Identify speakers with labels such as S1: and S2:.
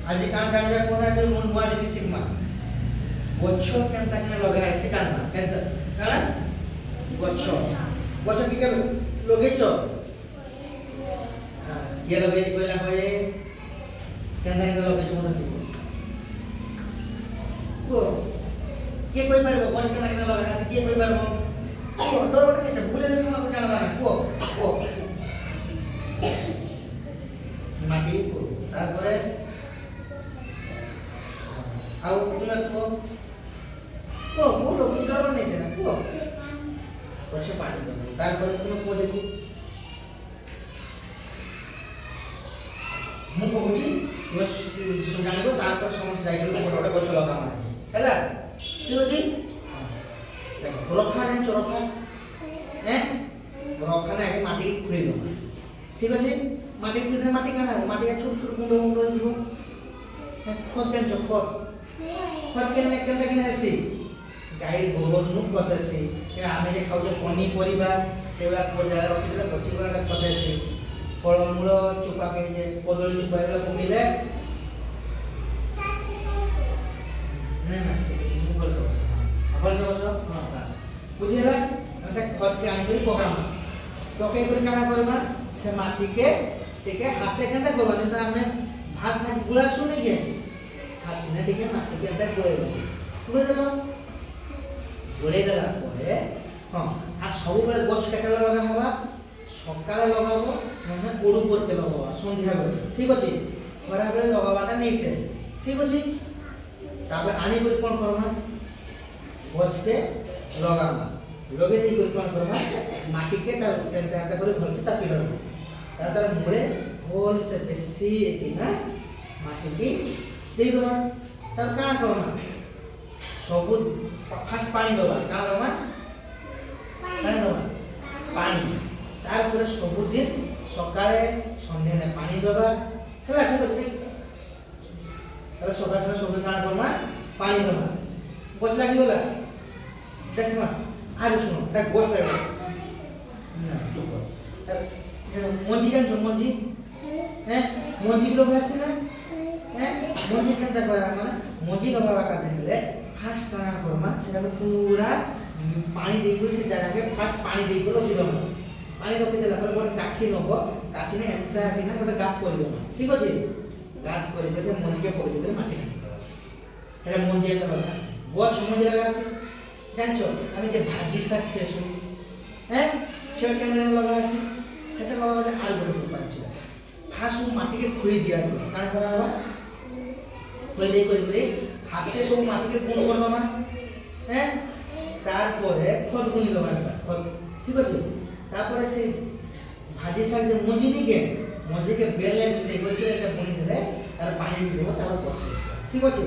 S1: आज कान जानिबा कोना के नुआ जिनिस सिग्मा गच्छ केनता के लगा है से कान केनता काना गच्छ गच्छ की के लगेछ हां ये लगेछ कोइला होए केनता के लगेछ मत को के कोई पारबो गच्छ केनता के लगा है के कोई पारबो को डर बटे से भूले ले हम जाना ना को माटी को तारपरे आउ तुमे को बोलो कुछ करबा नहीं से ना को पछे पानी दो तारपरे तुमे को देखो मु कहूची तो सुनाले को तारपर समस्त जाई को बड़ गछ लगा मार हैला ठीक अछि देखो रखा नहीं चरखा हैं रखा ना के माटी खुली दो ठीक अछि माटी खुली माटी काना माटी छोट छोट गुंडो गुंडो हो जिवो खत केन खत खत केन आसी गाई गोबर नु खत आसी कि आमे जे खाउ पनी परिबा सेवा खत जगह रखि देले पची गला खत आसी फल मूल चुपा के जे कदली चुपा गला पकेले ना ना फल सब हां बुझिला से खत के आनी करी पकामा पके कर काना करबा से माटी के टिके हाथे केनता करबा जेता हमें भात साग गुला सुने के हाथ ने टिके माटी के अंदर गुळे देला परे हां आ सब बेले गछ केतला लगा हवा सकाळे लगाबो माने गोडू पर के लगाबो संध्या बेले ठीक अछि खरा बेले लगाबाटा नै से ठीक अछि तापर आनी कर कोन करबा गछ के लगामा लगे दे कर कोन करबा माटी के तार करे भल से चापी दबो तार मुळे होल से बेसी एती ना माटी की देई दबा तार काना करबा सब फास्ट पानी दबा काना दबा पानी तार पर सब दिन सकाळे संध्या ने पानी दबा हला के तार सकाळे सब काना करबा पानी दबा गछ लागि बोला देखमा आरो सुनो ता गछ लागि ना चुप मंजी जान जो मंजी हैं मंजी लोग आसे ना हैं मंजी केनता करा माने मंजी लगावा का हेले फास्ट करा करमा सेटा को पूरा पानी देई को से जगह के फास्ट पानी देई को रखि दम पानी रखि देला पर गोटे काठी नबो काठी ने एंता कि ना गोटे गाछ करि दम ठीक अछि गाछ करि दे से मंजी के पकि दे माटी खाली एटा मंजी एटा लगा आसे गछ मंजी लगा आसे जानछो আমি যে ভাজি শাক খেয়েছো হ্যাঁ সেটা কেন লगा आसे সেটা লगा যে আলু করে পাচ্ছি ফাসু মাটিকে খুঁড়ি দিয়া দিবা কানে করা হবা খুঁড়ি দেই করে হাতে সব মাটিকে গুণ করবা মা হ্যাঁ তারপরে খত গুনি দেবা খত ঠিক আছে তারপরে সেই ভাজি শাক যে মঞ্জি নিকে মঞ্জিকে বেললে মিশাই করে একটা গুনি দিলে তার পানি দেব তার পচে ঠিক আছে